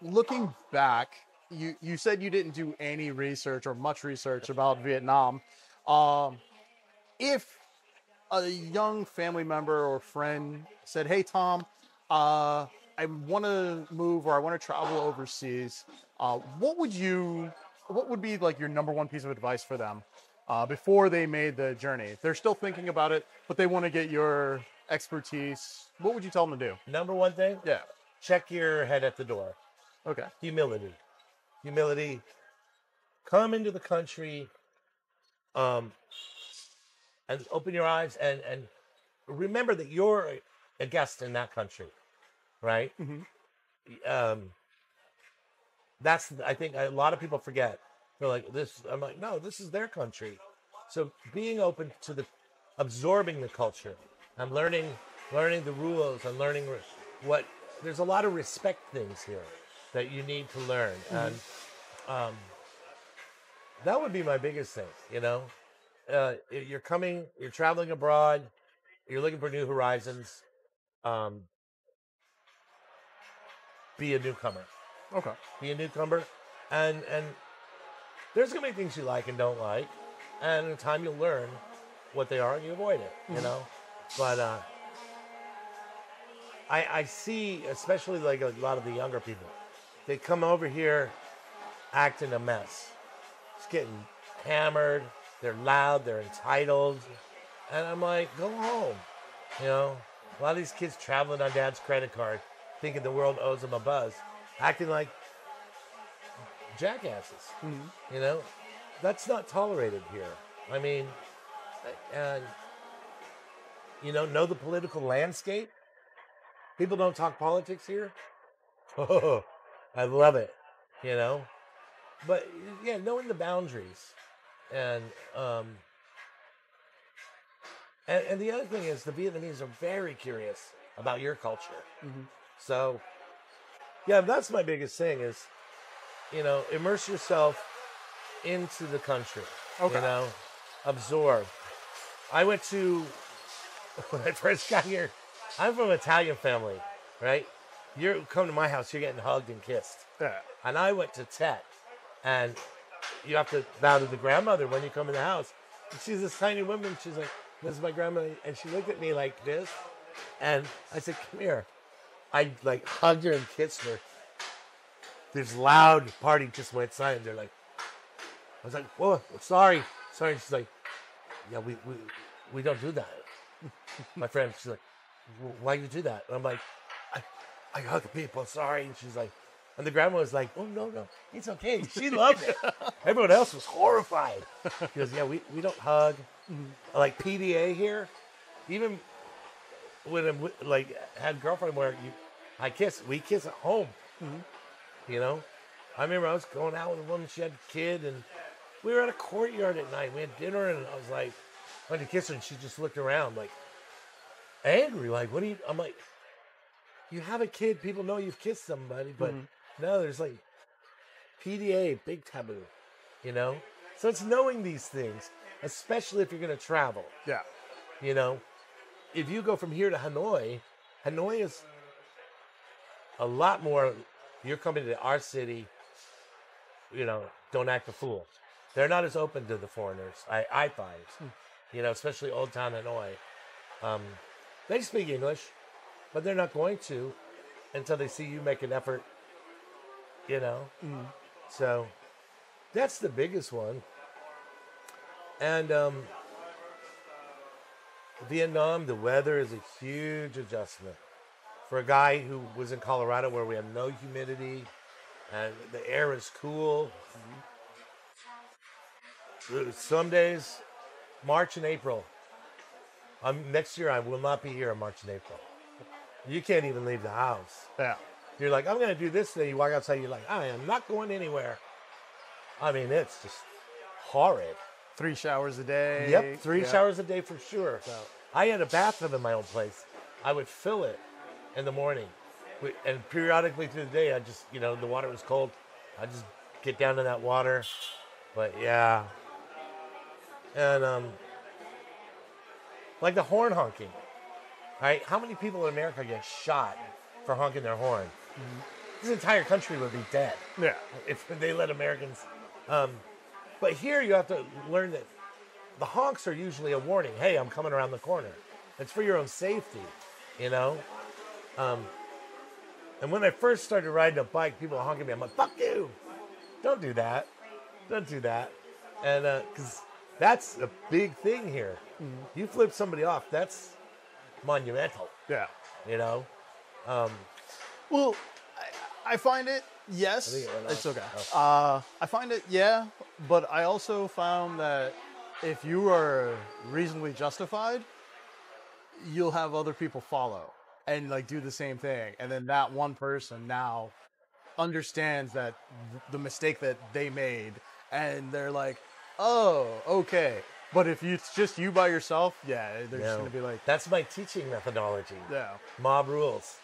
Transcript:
looking back, you said you didn't do any research or much research about Vietnam. Um, if a young family member or friend said, "Hey, Thom, I want to move or I want to travel overseas," what would you, what would be like your number one piece of advice for them before they made the journey? If they're still thinking about it, but they want to get your expertise, what would you tell them to do? Number one thing, Yeah. check your head at the door. Okay. Humility. Humility. Come into the country um, and open your eyes and remember that you're a guest in that country, right? Hmm. Um, that's, I think a lot of people forget. They're like, this, I'm like, no, this is their country. So being open to absorbing the culture. I'm learning the rules. I'm learning what, there's a lot of respect things here that you need to learn. And um, that would be my biggest thing, you're traveling abroad, you're looking for new horizons, um, be a newcomer. Okay. Be a newcomer. And there's going to be things you like and don't like. And in time you'll learn what they are and you avoid it, But I see, especially like a lot of the younger people, they come over here acting a mess. It's getting hammered. They're loud. They're entitled. And I'm like, go home. A lot of these kids traveling on dad's credit card, thinking the world owes them a buzz, acting like jackasses. That's not tolerated here. I mean, and know the political landscape. People don't talk politics here. Oh, I love it. But yeah, knowing the boundaries, and and the other thing is the Vietnamese are very curious about your culture. So yeah, that's my biggest thing is, immerse yourself into the country. Okay. Absorb. I went to when I first got here. I'm from an Italian family, right? You come to my house, you're getting hugged and kissed. Yeah. And I went to Tet, and you have to bow to the grandmother when you come in the house. And she's this tiny woman. She's like, "This is my grandmother," and she looked at me like this, and I said, "Come here." I like hugged her and kissed her. This loud party just went silent. They're like, I was like, "Whoa, sorry." And she's like, "Yeah, we don't do that." My friend, she's like, "Why do you do that?" And I'm like, I hug people, sorry. And she's like, and the grandma was like, "Oh, no, it's okay." She loved it. Everyone else was horrified. She goes, "Yeah, we don't hug." Like PDA here, even when I'm like had a girlfriend where we kiss at home. I remember I was going out with a woman, she had a kid, and we were at a courtyard at night. We had dinner, and I was like, I went to kiss her, and she just looked around like angry, like, what do you? I'm like, you have a kid, people know you've kissed somebody, but no, there's like PDA, big taboo, So it's knowing these things, especially if you're going to travel. Yeah. If you go from here to Hanoi is a lot more. You're coming to our city, don't act a fool. They're not as open to the foreigners, I find, especially Old Town Hanoi. They speak English, but they're not going to until they see you make an effort, So that's the biggest one. And Vietnam, the weather is a huge adjustment. For a guy who was in Colorado where we have no humidity and the air is cool. Some days, March and April. Next year, I will not be here in March and April. You can't even leave the house. Yeah. You're like, I'm going to do this today. You walk outside, you're like, I am not going anywhere. I mean, it's just horrid. 3 showers a day. Yep, 3 showers a day for sure. So, I had a bathtub in my old place. I would fill it in the morning. And periodically through the day, I just, the water was cold. I just get down in that water. But yeah. And like the horn honking, right? How many people in America get shot for honking their horn? this entire country would be dead Yeah. if they let Americans. But here you have to learn that the honks are usually a warning. Hey, I'm coming around the corner. It's for your own safety, you know? And when I first started riding a bike, people were honking at me. I'm like, fuck you. Don't do that. Don't do that. And because that's a big thing here. You flip somebody off, that's monumental, Yeah. you know? Well, I find it, yes. I think it went It's off. okay. I find it, yeah. But I also found that if you are reasonably justified, you'll have other people follow and like do the same thing. And then that one person now understands that the mistake that they made, and they're like, oh, okay. But if it's just you by yourself, yeah, they're just No. going to be like, That's my teaching methodology. yeah. Mob rules.